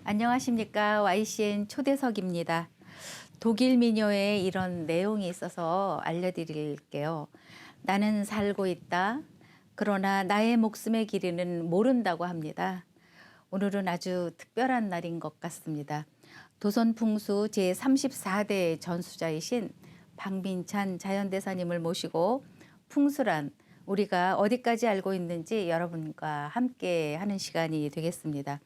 안녕하십니까. YCN 초대석입니다. 독일 민요에 이런 내용이 있어서 알려드릴게요. 나는 살고 있다. 그러나 나의 목숨의 길이는 모른다고 합니다. 오늘은 아주 특별한 날인 것 같습니다. 도선풍수 제34대 전수자이신 박민찬 자연대사님을 모시고 풍수란 우리가 어디까지 알고 있는지 여러분과 함께 하는 시간이 되겠습니다.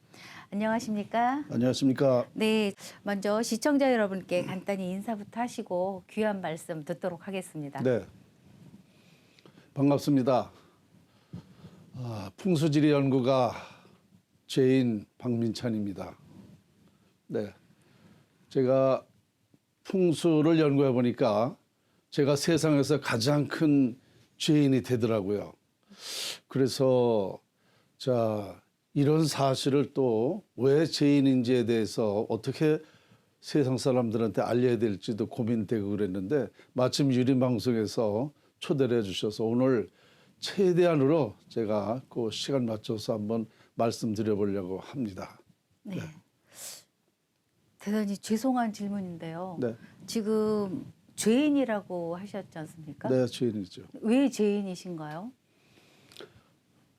안녕하십니까? 안녕하십니까? 네, 먼저 시청자 여러분께 간단히 인사부터 하시고 귀한 말씀 듣도록 하겠습니다. 네, 반갑습니다. 풍수지리 연구가 죄인 박민찬입니다. 네, 제가 풍수를 연구해 보니까 제가 세상에서 가장 큰 죄인이 되더라고요. 그래서 이런 사실을 또 왜 죄인인지에 대해서 어떻게 세상 사람들한테 알려야 될지도 고민되고 그랬는데 마침 유림방송에서 초대를 해주셔서 오늘 최대한으로 제가 그 시간 맞춰서 한번 말씀드려보려고 합니다. 네. 대단히 죄송한 질문인데요. 네. 지금 죄인이라고 하셨지 않습니까? 네, 죄인이죠. 왜 죄인이신가요?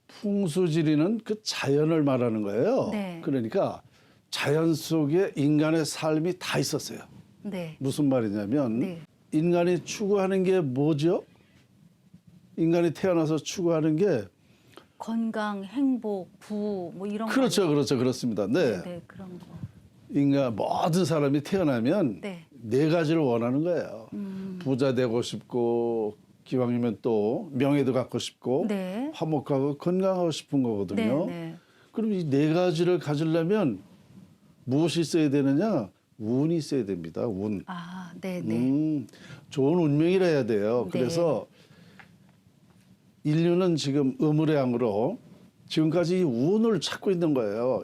풍수지리는 그 자연을 말하는 거예요. 네. 그러니까 자연 속에 인간의 삶이 다 있었어요. 네. 무슨 말이냐면 네. 인간이 추구하는 게 뭐죠? 인간이 태어나서 추구하는 게 건강, 행복, 부뭐 이런 그렇죠, 거. 그렇죠, 그렇습니다. 네, 네, 그런 거. 인간 모든 사람이 태어나면 네. 네 가지를 원하는 거예요. 부자 되고 싶고 기왕이면 또 명예도 갖고 싶고 네. 화목하고 건강하고 싶은 거거든요. 네, 네. 그럼 이 네 가지를 가지려면 무엇이 있어야 되느냐? 운이 있어야 됩니다. 운. 아, 네, 네. 좋은 운명이라 해야 돼요. 네. 그래서 인류는 지금 의무량으로 지금까지 이 운을 찾고 있는 거예요.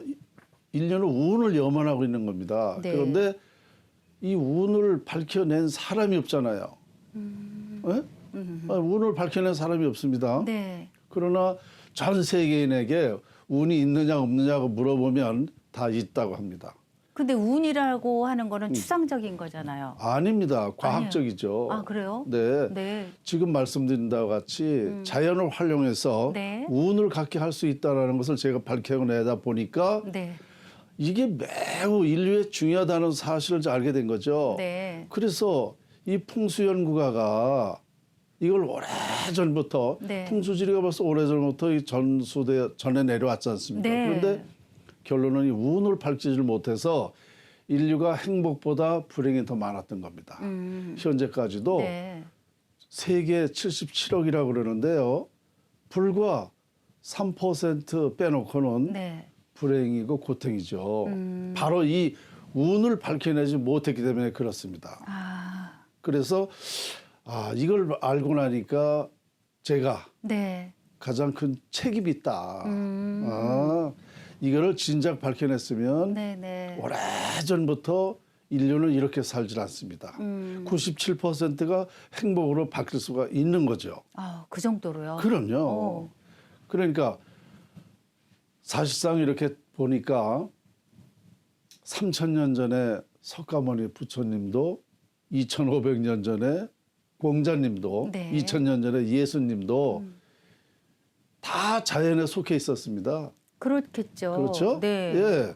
인류는 운을 염원하고 있는 겁니다. 네. 그런데 이 운을 밝혀낸 사람이 없잖아요. 예? 운을 밝혀낸 사람이 없습니다. 네. 그러나 전 세계인에게 운이 있느냐 없느냐고 물어보면 다 있다고 합니다. 근데 운이라고 하는 거는 추상적인 거잖아요. 아닙니다. 과학적이죠. 아, 그래요? 네. 네. 지금 말씀드린 바와 같이 자연을 활용해서 네. 운을 갖게 할 수 있다는 것을 제가 밝혀내다 보니까 네. 이게 매우 인류에 중요하다는 사실을 알게 된 거죠. 네. 그래서 이 풍수연구가가 이걸 오래전부터 네. 풍수지리가 벌써 오래전부터 이 전에 내려왔지 않습니까? 네. 그런데 결론은 이 운을 밝히질 못해서 인류가 행복보다 불행이 더 많았던 겁니다. 현재까지도 네. 세계 77억이라고 그러는데요. 불과 3% 빼놓고는 네. 불행이고 고통이죠. 바로 이 운을 밝혀내지 못했기 때문에 그렇습니다. 아, 그래서 이걸 알고 나니까 제가 네. 가장 큰 책임이 있다. 이거를 진작 밝혀냈으면 네, 네. 오래전부터 인류는 이렇게 살질 않습니다. 97%가 행복으로 바뀔 수가 있는 거죠. 아, 그 정도로요? 그럼요. 그러니까 사실상 이렇게 보니까 3000년 전에 석가모니 부처님도 2500년 전에 공자님도 네. 2000년 전에 예수님도 다 자연에 속해 있었습니다. 그렇겠죠. 그렇죠? 네. 예.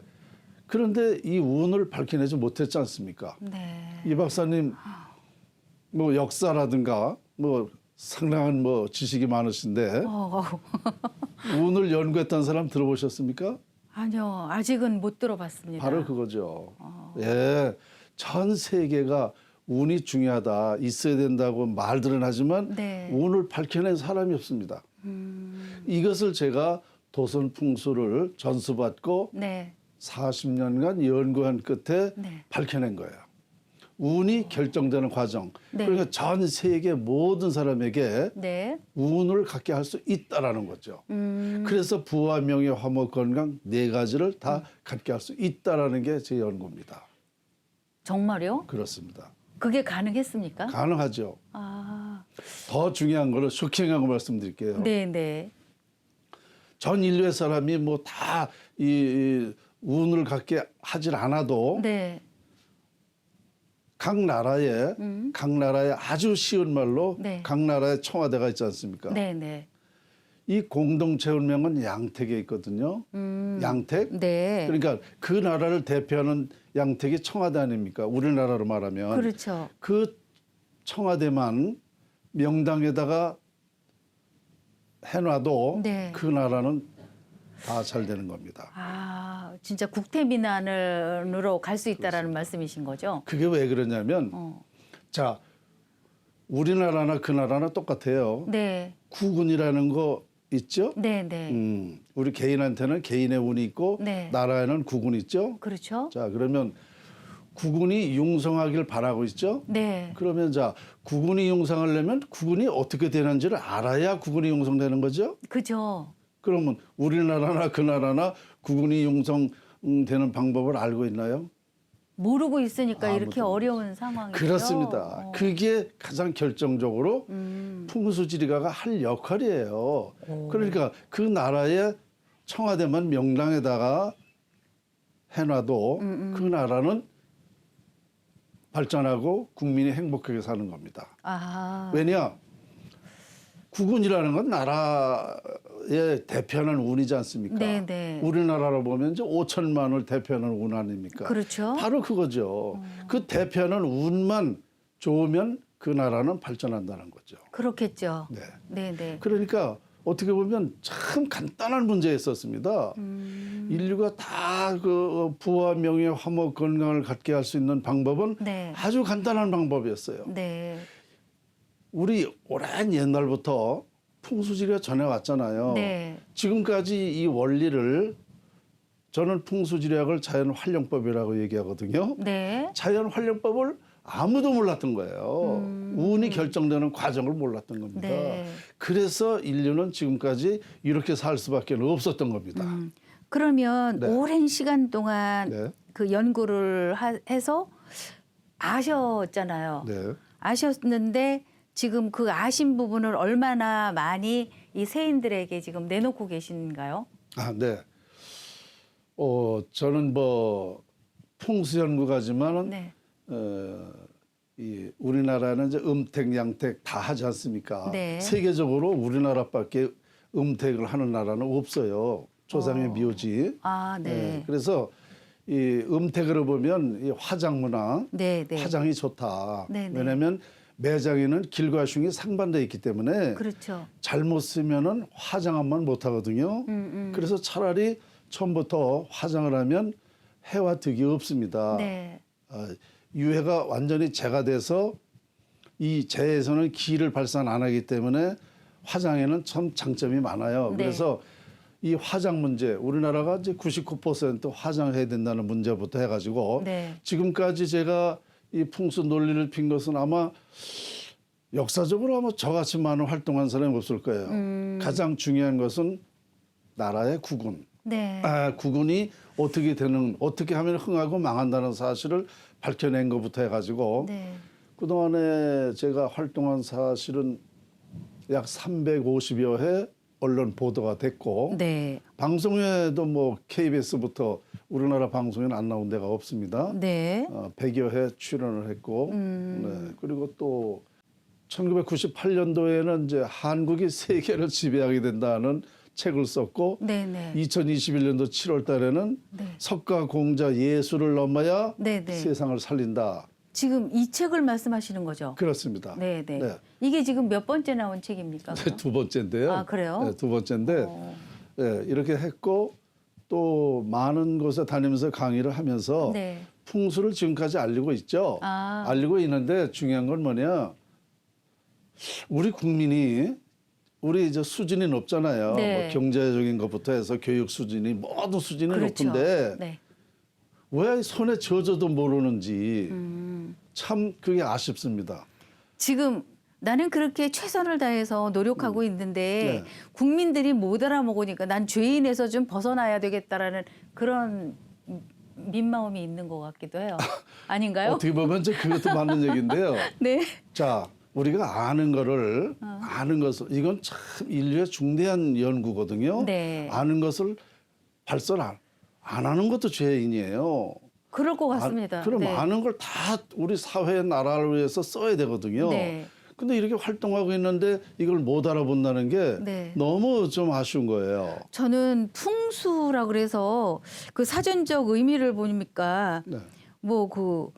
그런데 이 운을 밝혀내지 못했지 않습니까? 네. 이 박사님 뭐 역사라든가 뭐 상당한 뭐 지식이 많으신데 운을 연구했던 사람 들어보셨습니까? 아니요, 아직은 못 들어봤습니다. 바로 그거죠. 예. 전 세계가 운이 중요하다, 있어야 된다고 말들은 하지만 네. 운을 밝혀낸 사람이 없습니다. 이것을 제가 도선풍수를 전수받고 네. 40년간 연구한 끝에 네. 밝혀낸 거예요. 운이 결정되는 과정. 네. 그러니까 전 세계 모든 사람에게 네. 운을 갖게 할 수 있다라는 거죠. 그래서 부와 명예, 화목, 건강 네 가지를 다 갖게 할 수 있다라는 게 제 연구입니다. 정말요? 그렇습니다. 그게 가능했습니까? 가능하죠. 아, 더 중요한 거는 쇼킹한 거 말씀드릴게요. 네, 네. 전 인류의 사람이 뭐 다 운을 갖게 하질 않아도 네. 각 나라에 아주 쉬운 말로 네. 각 나라의 청와대가 있지 않습니까? 네, 네. 이 공동체 운명은 양택에 있거든요. 양택. 네. 그러니까 그 나라를 대표하는 양택이 청와대 아닙니까? 우리나라로 말하면. 그렇죠. 그 청와대만 명당에다가 해놔도 네. 그 나라는 다 잘 되는 겁니다. 아, 진짜 국태민안으로 갈 수 있다라는 말씀이신 거죠? 그게 왜 그러냐면 자, 우리나라나 그 나라나 똑같아요. 네. 국운이라는 거 있죠? 네, 네. 우리 개인한테는 개인의 운이 있고 네. 나라에는 국운이 있죠? 그렇죠? 자, 그러면 국운이 융성하길 바라고 있죠? 네. 그러면 자, 국운이 융성하려면 국운이 어떻게 되는지를 알아야 국운이 융성되는 거죠? 그죠. 그러면 우리나라나 그 나라나 국운이 융성되는 방법을 알고 있나요? 모르고 있으니까 이렇게 아무도 어려운 상황이죠. 그렇습니다. 그게 가장 결정적으로 풍수지리가가 할 역할이에요. 그러니까 그 나라의 청와대만 명당에다가 해놔도 그 나라는 발전하고 국민이 행복하게 사는 겁니다. 아, 왜냐? 국운이라는 건 나라의 대표하는 운이지 않습니까? 네네. 우리나라로 보면 이제 5천만을 대표하는 운 아닙니까? 그렇죠. 바로 그거죠. 그 대표하는 운만 좋으면 그 나라는 발전한다는 거죠. 그렇겠죠. 네. 네, 네. 그러니까 어떻게 보면 참 간단한 문제였었습니다. 인류가 다 그 부와 명예, 화목, 건강을 갖게 할 수 있는 방법은 네. 아주 간단한 방법이었어요. 네. 우리 오랜 옛날부터 풍수지리가 전해왔잖아요. 네. 지금까지 이 원리를 저는 풍수지리학을 자연활용법이라고 얘기하거든요. 네. 자연활용법을 아무도 몰랐던 거예요. 운이 결정되는 과정을 몰랐던 겁니다. 네. 그래서 인류는 지금까지 이렇게 살 수밖에 없었던 겁니다. 그러면 네. 오랜 시간 동안 네. 그 연구를 해서 아셨잖아요. 네. 아셨는데 지금 그 아신 부분을 얼마나 많이 이 세인들에게 지금 내놓고 계신가요? 아, 네. 저는 뭐 풍수 연구가지만은 네. 이 우리나라는 이제 음택, 양택 다 하지 않습니까? 네. 세계적으로 우리나라밖에 음택을 하는 나라는 없어요. 조상의 묘지. 아, 네. 그래서 이 음택으로 보면 이 화장 문화, 네, 네. 화장이 좋다. 네, 네. 왜냐하면 매장에는 길과 흉이 상반되어 있기 때문에 그렇죠. 잘못 쓰면은 화장만 못 하거든요. 그래서 차라리 처음부터 화장을 하면 해와 득이 없습니다. 네. 유해가 완전히 재가 돼서 이 재에서는 기를 발산 안 하기 때문에 화장에는 참 장점이 많아요. 네. 그래서 이 화장 문제, 우리나라가 이제 99% 화장해야 된다는 문제부터 해가지고 네. 지금까지 제가 이 풍수 논리를 핀 것은 아마 역사적으로 아마 저같이 많은 활동한 사람이 없을 거예요. 가장 중요한 것은 나라의 국운. 네. 국운이 어떻게 하면 흥하고 망한다는 사실을 밝혀낸 것부터 해가지고 네. 그동안에 제가 활동한 사실은 약 350여 회 언론 보도가 됐고 네. 방송에도 뭐 KBS부터 우리나라 방송에는 안 나온 데가 없습니다. 네. 100여 회 출연을 했고 네. 그리고 또 1998년도에는 이제 한국이 세계를 지배하게 된다는 책을 썼고 네, 네. 2021년도 7월 달에는 네. 석가 공자 예술을 넘어야 네, 네. 세상을 살린다. 지금 이 책을 말씀하시는 거죠? 그렇습니다. 네, 네. 네. 이게 지금 몇 번째 나온 책입니까? 그럼? 두 번째인데요. 아, 그래요? 네, 두 번째인데 네, 이렇게 했고 또 많은 곳에 다니면서 강의를 하면서 네. 풍수를 지금까지 알리고 있죠. 아. 알리고 있는데 중요한 건 뭐냐? 우리 국민이 우리 이제 수준이 높잖아요. 네. 뭐 경제적인 것부터 해서 교육 수준이 모두 수준이 그렇죠. 높은데 네. 왜 손에 젖어도 모르는지 참 그게 아쉽습니다. 지금 나는 그렇게 최선을 다해서 노력하고 있는데 네. 국민들이 못 알아먹으니까 난 죄인에서 좀 벗어나야 되겠다라는 그런 민마음이 있는 것 같기도 해요. 아닌가요? 어떻게 보면 이제 그것도 맞는 얘기인데요. 네. 자, 우리가 아는 거를 아는 것을 이건 참 인류의 중대한 연구거든요. 네. 아는 것을 안 하는 것도 죄인이에요. 그럴 것 같습니다. 그럼 네. 많은 걸 다 우리 사회 나라를 위해서 써야 되거든요. 네. 근데 이렇게 활동하고 있는데 이걸 못 알아본다는 게 네. 너무 좀 아쉬운 거예요. 저는 풍수라 그래서 그 사전적 의미를 보니까 네. 뭐 그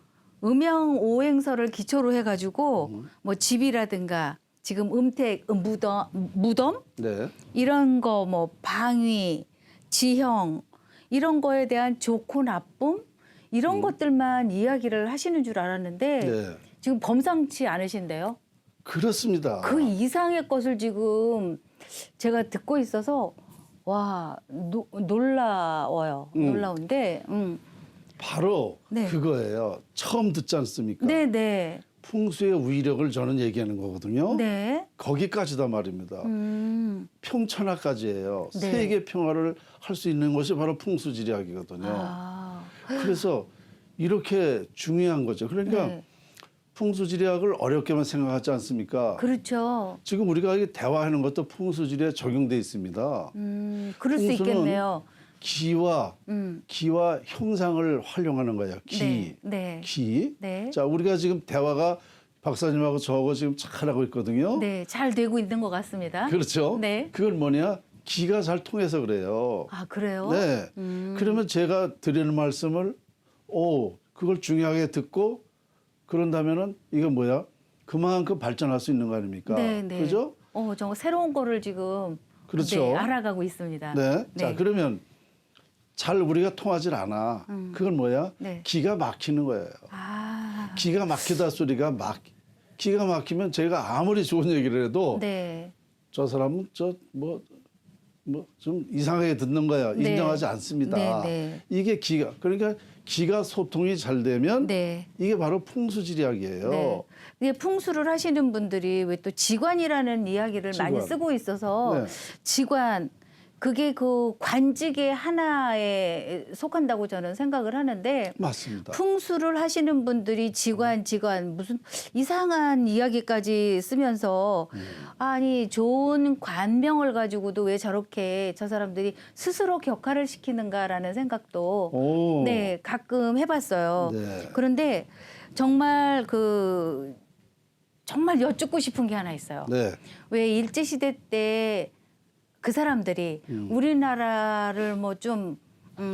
음양 오행설을 기초로 해가지고 뭐 집이라든가 지금 음택, 무덤 네. 이런 거 뭐 방위, 지형 이런 거에 대한 좋고 나쁨 이런 것들만 이야기를 하시는 줄 알았는데 네. 지금 범상치 않으신데요. 그렇습니다. 그 이상의 것을 지금 제가 듣고 있어서 와 놀라워요. 놀라운데 바로 네. 그거예요. 처음 듣지 않습니까? 네네 풍수의 위력을 저는 얘기하는 거거든요. 네. 거기까지다 말입니다. 평천하까지예요. 네. 세계 평화를 할 수 있는 것이 바로 풍수지리학이거든요. 아, 그래서 이렇게 중요한 거죠. 그러니까 네. 풍수지리학을 어렵게만 생각하지 않습니까? 그렇죠. 지금 우리가 이 대화하는 것도 풍수지리에 적용돼 있습니다. 그럴 수 풍수는 있겠네요. 기와 음. 기와 형상을 활용하는 거예요. 기, 네, 네. 기. 네. 자, 우리가 지금 대화가 박사님하고 저하고 지금 잘하고 있거든요. 네, 잘 되고 있는 것 같습니다. 그렇죠. 네. 그건 뭐냐? 기가 잘 통해서 그래요. 아, 그래요? 네. 그러면 제가 드리는 말씀을 그걸 중요하게 듣고 그런다면은 이건 뭐야? 그만큼 발전할 수 있는 거 아닙니까? 네, 네. 그죠? 정말 새로운 거를 지금 그렇죠. 네, 알아가고 있습니다. 네. 자, 그러면 잘 우리가 통하질 않아. 그건 뭐야? 네. 기가 막히는 거예요. 아, 기가 막히다 소리가 기가 막히면 제가 아무리 좋은 얘기를 해도 네. 저 사람은 좀 이상하게 듣는 거야. 네. 인정하지 않습니다. 네, 네. 이게 그러니까 기가 소통이 잘 되면 네. 이게 바로 풍수지리학이에요. 네. 이게 풍수를 하시는 분들이 왜 또 지관이라는 이야기를 많이 지관. 쓰고 있어서 네. 지관 그게 그 관직의 하나에 속한다고 저는 생각을 하는데 맞습니다. 풍수를 하시는 분들이 지관 무슨 이상한 이야기까지 쓰면서 아니 좋은 관명을 가지고도 왜 저렇게 저 사람들이 스스로 격하를 시키는가라는 생각도 오. 네 가끔 해봤어요. 네. 그런데 정말 정말 여쭙고 싶은 게 하나 있어요. 네. 왜 일제 시대 때 그 사람들이 우리나라를 뭐 좀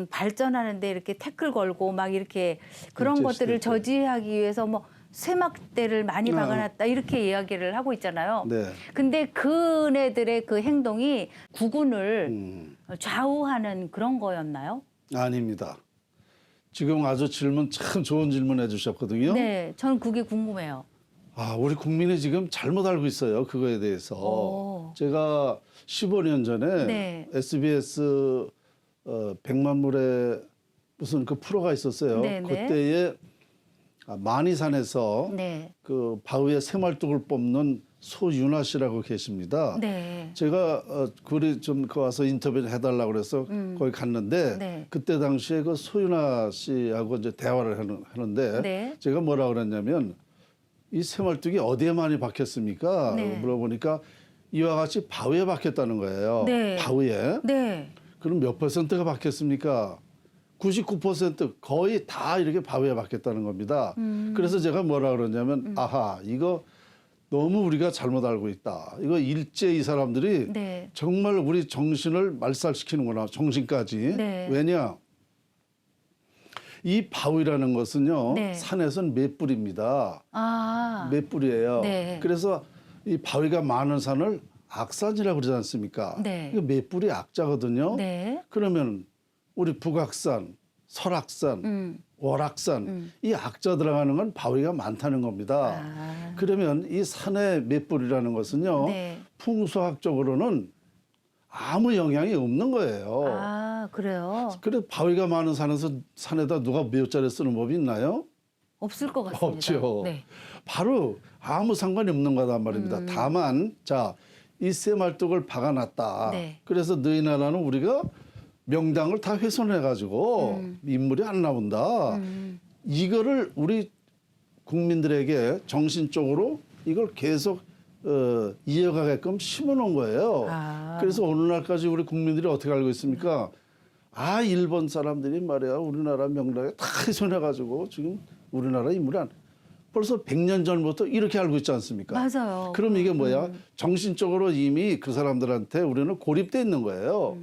발전하는데 이렇게 태클 걸고 막 이렇게 그런 일제 것들을 시대 때. 저지하기 위해서 뭐 쇠막대를 많이 박아놨다 이렇게 이야기를 하고 있잖아요. 네. 근데 그네들의 그 행동이 국군을 좌우하는 그런 거였나요? 아닙니다. 지금 아주 참 좋은 질문 해주셨거든요. 네, 저는 그게 궁금해요. 우리 국민이 지금 잘못 알고 있어요. 그거에 대해서. 오. 제가 15년 전에 네. SBS 100만 불의 무슨 그 프로가 있었어요. 네, 네. 그때에 만이산에서 네, 그 바위에 새말뚝을 뽑는 소윤아 씨라고 계십니다. 네, 제가 그리 좀 그 와서 인터뷰를 해달라고 그래서 거기 갔는데 네. 그때 당시에 그 소윤아 씨하고 이제 대화를 하는데 네. 제가 뭐라 그랬냐면 이 새말뚝이 어디에 많이 박혔습니까? 네. 물어보니까 이와 같이 바위에 박혔다는 거예요. 네. 바위에. 네. 그럼 몇 %가 박혔습니까? 99% 거의 다 이렇게 바위에 박혔다는 겁니다. 그래서 제가 뭐라 그러냐면 아하 이거 너무 우리가 잘못 알고 있다. 이거 일제 이 사람들이 네. 정말 우리 정신을 말살시키는구나. 정신까지. 네. 왜냐? 이 바위라는 것은요. 네. 산에서는 맷불입니다. 아, 맷불이에요. 네. 그래서 이 바위가 많은 산을 악산이라고 그러지 않습니까? 네. 이거 맷불이 악자거든요. 네. 그러면 우리 북악산, 설악산, 월악산 이 악자 들어가는 건 바위가 많다는 겁니다. 아. 그러면 이 산의 맷불이라는 것은요. 네. 풍수학적으로는 아무 영향이 없는 거예요. 아, 그래요? 그래서 바위가 많은 산에다 누가 묘자를 쓰는 법이 있나요? 없을 것 같습니다. 없죠. 네. 바로 아무 상관이 없는 거단 말입니다. 다만 이 쇠말뚝을 박아놨다. 네. 그래서 너희 나라는 우리가 명당을 다 훼손해가지고 인물이 안 나온다. 이거를 우리 국민들에게 정신적으로 이걸 계속 이어가게끔 심어놓은 거예요. 아. 그래서 오늘날까지 우리 국민들이 어떻게 알고 있습니까? 일본 사람들이 말이야 우리나라 명락에 다 훼손해가지고 지금 우리나라 인물이 벌써 100년 전부터 이렇게 알고 있지 않습니까? 맞아요. 그럼 이게 뭐야? 정신적으로 이미 그 사람들한테 우리는 고립돼 있는 거예요.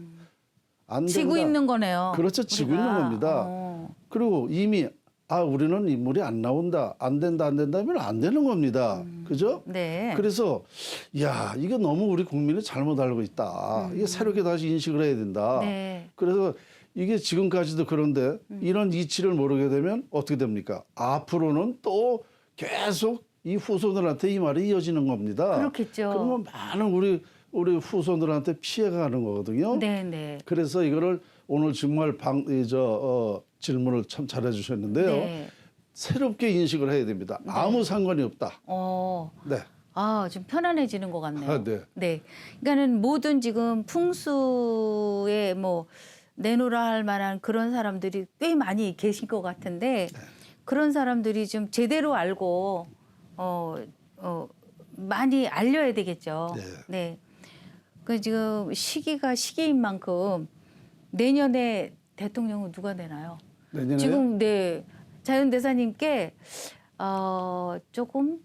안 지고 된다. 있는 거네요. 그렇죠. 지고 우리가. 있는 겁니다. 그리고 이미 우리는 인물이 안 나온다, 안 된다 하면 안 되는 겁니다. 그죠? 네. 그래서 이거 너무 우리 국민이 잘못 알고 있다. 이게 새롭게 다시 인식을 해야 된다. 네. 그래서 이게 지금까지도 그런데 이런 이치를 모르게 되면 어떻게 됩니까? 앞으로는 또 계속 이 후손들한테 이 말이 이어지는 겁니다. 그렇겠죠. 그러면 많은 우리 후손들한테 피해가 가는 거거든요. 네, 네. 그래서 이거를 오늘 정말 질문을 참 잘해주셨는데요. 네. 새롭게 인식을 해야 됩니다. 아무 상관이 없다. 네. 좀 편안해지는 것 같네요. 네. 네. 그러니까는 모든 지금 풍수에 뭐 내놓으라 할 만한 그런 사람들이 꽤 많이 계신 것 같은데 그런 사람들이 좀 제대로 알고 많이 알려야 되겠죠. 네. 네. 그 지금 시기가 시기인 만큼 내년에 대통령은 누가 되나요? 내년에 지금 자연대사님께 조금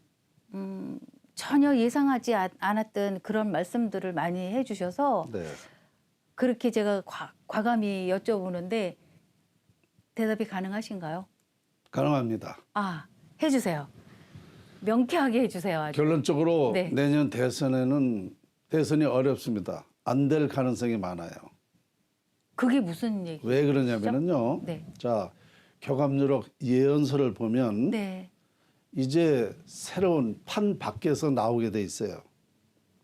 전혀 예상하지 않았던 그런 말씀들을 많이 해주셔서 네. 그렇게 제가 과감히 여쭤보는데 대답이 가능하신가요? 가능합니다. 해주세요. 명쾌하게 해주세요. 아주. 결론적으로 네. 내년 대선이 어렵습니다. 안 될 가능성이 많아요. 그게 무슨 얘기? 왜 그러냐면은요. 네. 자, 교감유력 예언서를 보면 네. 이제 새로운 판 밖에서 나오게 돼 있어요.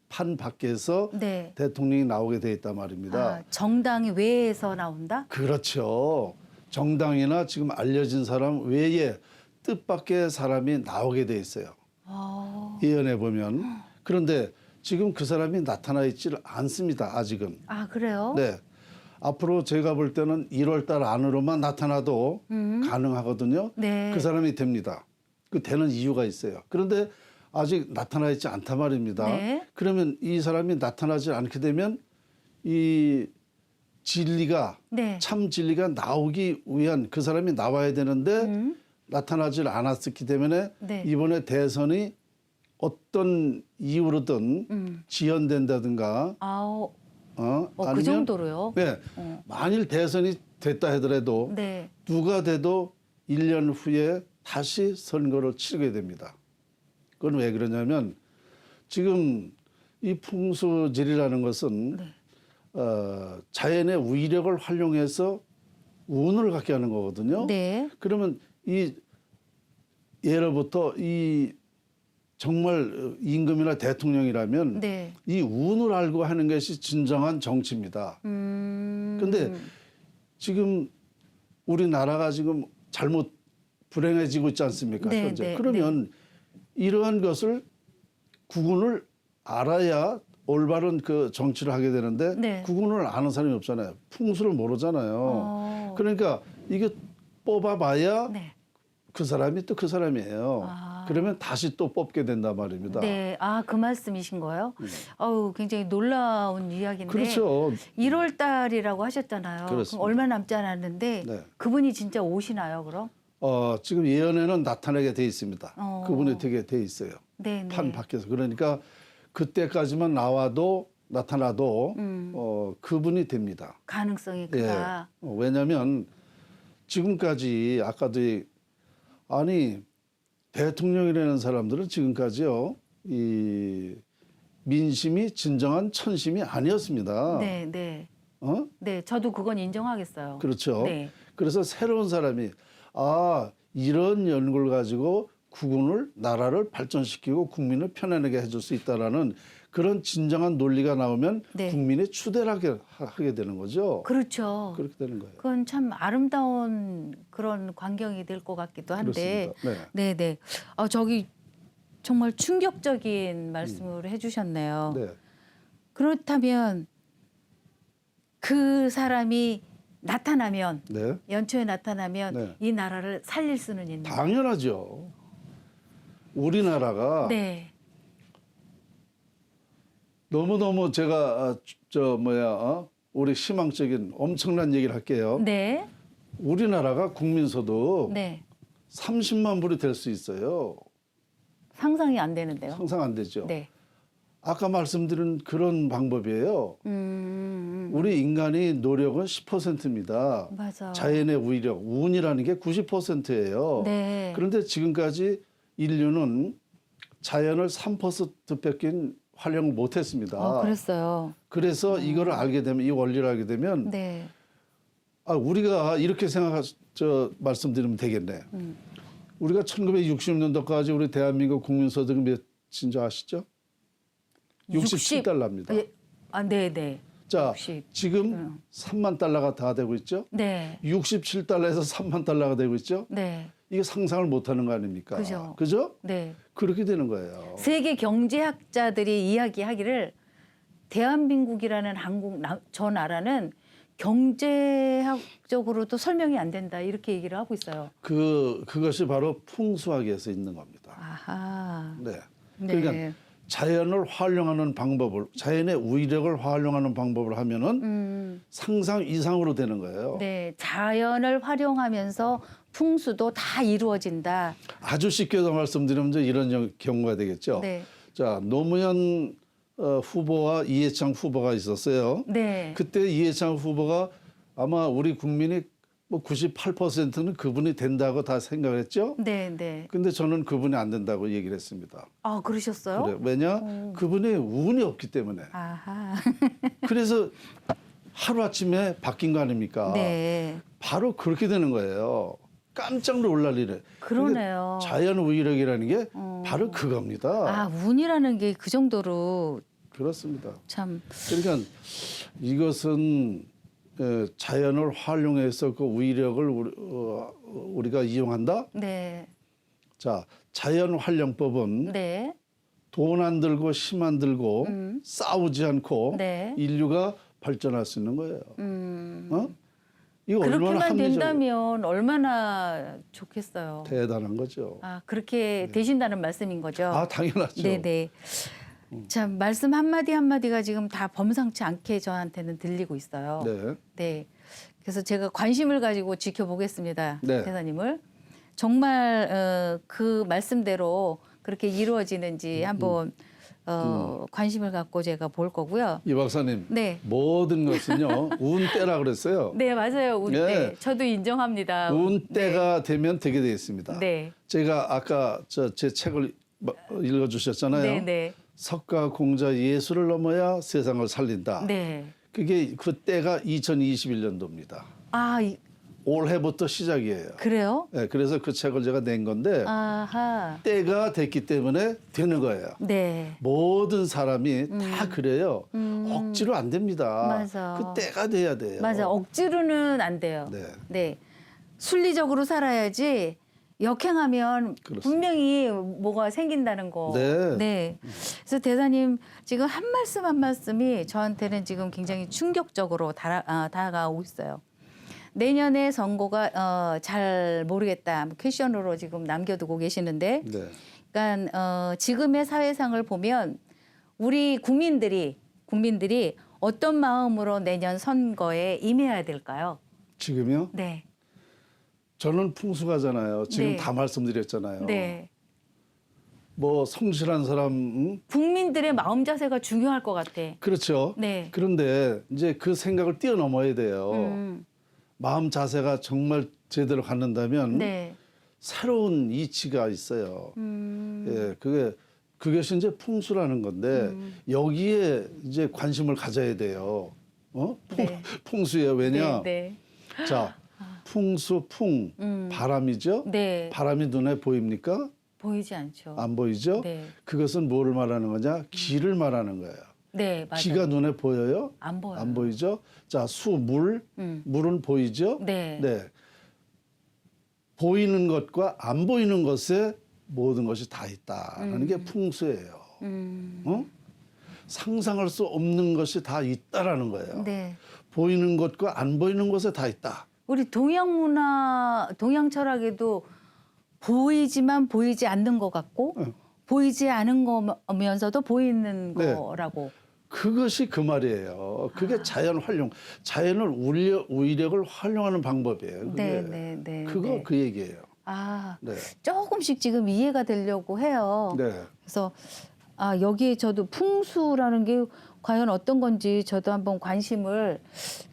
판 밖에서 네. 대통령이 나오게 돼 있단 말입니다. 정당이 외에서 나온다? 그렇죠. 정당이나 지금 알려진 사람 외에 뜻밖의 사람이 나오게 돼 있어요. 예언해 보면. 그런데 지금 그 사람이 나타나 있지를 않습니다. 아직은. 그래요? 네. 앞으로 제가 볼 때는 1월 달 안으로만 나타나도 가능하거든요. 네. 그 사람이 됩니다. 그 되는 이유가 있어요. 그런데 아직 나타나 있지 않단 말입니다. 네. 그러면 이 사람이 나타나지 않게 되면 이 진리가 네. 참 진리가 나오기 위한 그 사람이 나와야 되는데 나타나질 않았기 때문에 네. 이번에 대선이 어떤 이유로든 지연된다든가 그 아니면 정도로요? 네. 만일 대선이 됐다 하더라도 네. 누가 돼도 1년 후에 다시 선거를 치르게 됩니다. 그건 왜 그러냐면 지금 이 풍수질이라는 것은 자연의 위력을 활용해서 운을 갖게 하는 거거든요. 네. 그러면 이 예로부터 이 정말 임금이나 대통령이라면 네. 이 운을 알고 하는 것이 진정한 정치입니다. 그런데 지금 우리나라가 지금 잘못 불행해지고 있지 않습니까? 네, 현재. 네, 그러면 이러한 것을 구분을 알아야 올바른 그 정치를 하게 되는데 네. 구분을 아는 사람이 없잖아요. 풍수를 모르잖아요. 그러니까 이게 뽑아봐야 네. 그 사람이 또 그 사람이에요. 그러면 다시 또 뽑게 된단 말입니다. 네. 그 말씀이신 거예요? 굉장히 놀라운 이야기인데. 그렇죠. 1월 달이라고 하셨잖아요. 그렇습니다. 그럼 얼마 남지 않았는데 네. 그분이 진짜 오시나요, 그럼? 지금 예언에는 나타나게 돼 있습니다. 그분이 되게 돼 있어요. 네, 네. 판 밖에서. 그러니까 그때까지만 나와도 그분이 됩니다. 가능성이 크다. 왜냐하면 지금까지 아까도 아니 대통령이라는 사람들은 지금까지요 이 민심이 진정한 천심이 아니었습니다. 네, 네. 네, 저도 그건 인정하겠어요. 그렇죠. 네. 그래서 새로운 사람이 이런 연구를 가지고 국군을 나라를 발전시키고 국민을 편안하게 해줄 수 있다라는 그런 진정한 논리가 나오면 네. 국민이 추대를 하게 되는 거죠. 그렇죠. 그렇게 되는 거예요. 그건 참 아름다운 그런 광경이 될 것 같기도 한데. 그렇습니다. 네, 네. 저기 정말 충격적인 말씀을 해주셨네요. 네. 그렇다면 그 사람이 나타나면 네. 연초에 나타나면 네. 이 나라를 살릴 수는 있는. 당연하죠. 우리나라가 네. 너무너무 제가 우리 희망적인 엄청난 얘기를 할게요. 네. 우리나라가 국민소득 네. 30만 불이 될 수 있어요. 상상이 안 되는데요. 상상 안 되죠. 네. 아까 말씀드린 그런 방법이에요. 우리 인간이 노력은 10%입니다. 맞아. 자연의 위력, 운이라는 게 90%예요. 네. 그런데 지금까지 인류는 자연을 3%밖에 활용을 못했습니다. 그랬어요. 그래서 이거를 알게 되면, 이 원리를 알게 되면 네. 우리가 이렇게 말씀드리면 되겠네. 우리가 1960년도까지 우리 대한민국 국민소득이 몇인 줄 아시죠? 67달러입니다. 예. 네, 네. 자, 60. 지금 3만 달러가 다 되고 있죠? 네. 67달러에서 3만 달러가 되고 있죠? 네. 이게 상상을 못하는 거 아닙니까? 그죠. 그죠? 네. 그렇게 되는 거예요. 세계 경제학자들이 이야기하기를 대한민국이라는 저 나라는 경제학적으로도 설명이 안 된다 이렇게 얘기를 하고 있어요. 그것이 바로 풍수학에서 있는 겁니다. 아하. 네. 네. 그러니까 자연을 활용하는 방법을, 자연의 위력을 활용하는 방법을 하면은 상상 이상으로 되는 거예요. 네, 자연을 활용하면서 풍수도 다 이루어진다. 아주 쉽게 더 말씀드리면 이제 이런 경우가 되겠죠. 네. 자, 노무현 후보와 이해창 후보가 있었어요. 네. 그때 이해창 후보가 아마 우리 국민이 뭐 98%는 그분이 된다고 다 생각을 했죠. 네, 네. 근데 저는 그분이 안 된다고 얘기를 했습니다. 아, 그러셨어요? 그래. 왜냐? 그분의 운이 없기 때문에. 아하. 그래서 하루아침에 바뀐 거 아닙니까? 네. 바로 그렇게 되는 거예요. 깜짝 놀랄 일에. 그러네요. 자연 위력이라는 게 바로 그겁니다. 아, 운이라는 게 그 정도로 그렇습니다. 참. 그러니까 이것은 자연을 활용해서 그 위력을 우리가 이용한다. 네. 자, 자연 활용법은 네. 돈 안 들고 힘 안 들고 싸우지 않고 네. 인류가 발전할 수 있는 거예요. 어? 이거 얼마나 그렇게만 합리적, 된다면 얼마나 좋겠어요. 대단한 거죠. 아, 그렇게 되신다는 말씀인 거죠? 아, 당연하죠. 네네. 참 말씀 한마디 한마디가 지금 다 범상치 않게 저한테는 들리고 있어요. 네. 네. 그래서 제가 관심을 가지고 지켜보겠습니다. 네. 대사님을. 정말 그 말씀대로 그렇게 이루어지는지 한번 관심을 갖고 제가 볼 거고요. 이 박사님, 네. 모든 것은요 운때라 그랬어요. 네, 맞아요. 운때. 네. 저도 인정합니다. 운때가 되면 되게 돼 있습니다. 네. 제가 아까 제 책을 읽어주셨잖아요. 네, 네. 석가 공자 예술을 넘어야 세상을 살린다. 네. 그게 그 때가 2021년도입니다. 아, 올해부터 시작이에요. 그래요? 네, 그래서 그 책을 제가 낸 건데 아하. 때가 됐기 때문에 되는 거예요. 네. 모든 사람이 다 그래요. 억지로 안 됩니다. 맞아. 그 때가 돼야 돼요. 맞아. 억지로는 안 돼요. 네. 네. 순리적으로 살아야지 역행하면 그렇습니다. 분명히 뭐가 생긴다는 거. 네. 네. 그래서 대사님 지금 한 말씀 한 말씀이 저한테는 지금 굉장히 충격적으로 다가오고 있어요. 내년에 선거가 잘 모르겠다. 퀘션으로 지금 남겨두고 계시는데, 네. 그러니까 지금의 사회상을 보면 우리 국민들이 어떤 마음으로 내년 선거에 임해야 될까요? 지금요? 네. 저는 풍수가잖아요. 지금 네. 다 말씀드렸잖아요. 네. 뭐 성실한 사람, 국민들의 마음 자세가 중요할 것 같아. 그렇죠. 네. 그런데 이제 그 생각을 뛰어넘어야 돼요. 마음 자세가 정말 제대로 갖는다면 네. 새로운 이치가 있어요. 예, 그것이 이제 풍수라는 건데 여기에 이제 관심을 가져야 돼요. 네. 풍수예요. 왜냐? 네. 자, 풍수, 바람이죠. 네. 바람이 눈에 보입니까? 보이지 않죠. 안 보이죠? 네. 그것은 뭐를 말하는 거냐? 기를 말하는 거예요. 네, 맞아요. 기가 눈에 보여요? 안 보여요. 안 보이죠? 자, 물은 보이죠? 네. 보이는 것과 안 보이는 것에 모든 것이 다 있다라는 게 풍수예요. 상상할 수 없는 것이 다 있다라는 거예요. 네. 보이는 것과 안 보이는 것에 다 있다. 우리 동양 문화, 동양 철학에도 보이지만 보이지 않는 것 같고 보이지 않은 거면서도 보이는 네. 거라고. 그것이 그 말이에요. 그게 자연 활용, 자연을 우리력을 활용하는 방법이에요. 그게. 네. 그거 네. 그 얘기예요. 아, 네. 조금씩 지금 이해가 되려고 해요. 네. 그래서 여기에 저도 풍수라는 게 과연 어떤 건지 저도 한번 관심을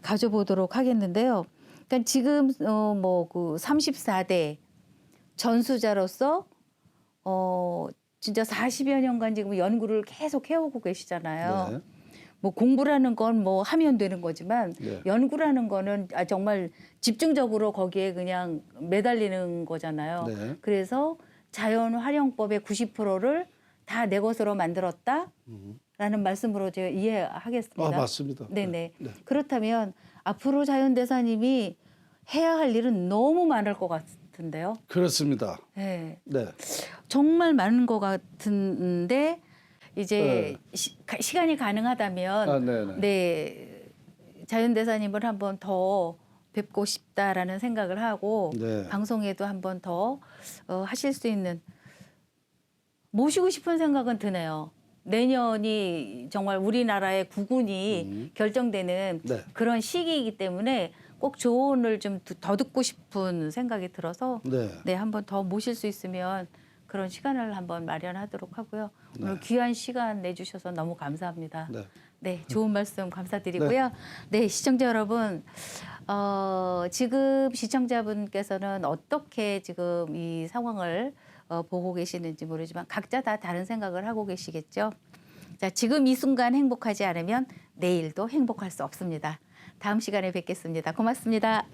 가져보도록 하겠는데요. 그러니까 지금 뭐 그 34대 전수자로서 진짜 40여 년간 지금 연구를 계속 해오고 계시잖아요. 네. 뭐 공부라는 건 뭐 하면 되는 거지만 네. 연구라는 거는 정말 집중적으로 거기에 그냥 매달리는 거잖아요. 네. 그래서 자연 활용법의 90%를 다 내 것으로 만들었다라는 말씀으로 제가 이해하겠습니다. 맞습니다. 네네. 네. 그렇다면 앞으로 자연대사님이 해야 할 일은 너무 많을 것 같은데요. 그렇습니다. 네. 네. 정말 많은 것 같은데 이제 시간이 가능하다면 네네. 네, 자연대사님을 한번 더 뵙고 싶다라는 생각을 하고 네. 방송에도 한번 더 하실 수 있는 모시고 싶은 생각은 드네요. 내년이 정말 우리나라의 국운이 결정되는 네. 그런 시기이기 때문에 꼭 조언을 좀 더 듣고 싶은 생각이 들어서 네. 네, 한번 더 모실 수 있으면 그런 시간을 한번 마련하도록 하고요. 오늘 귀한 시간 내주셔서 너무 감사합니다. 네. 네, 좋은 말씀 감사드리고요. 네, 시청자 여러분, 지금 시청자분께서는 어떻게 지금 이 상황을 보고 계시는지 모르지만 각자 다 다른 생각을 하고 계시겠죠. 자, 지금 이 순간 행복하지 않으면 내일도 행복할 수 없습니다. 다음 시간에 뵙겠습니다. 고맙습니다.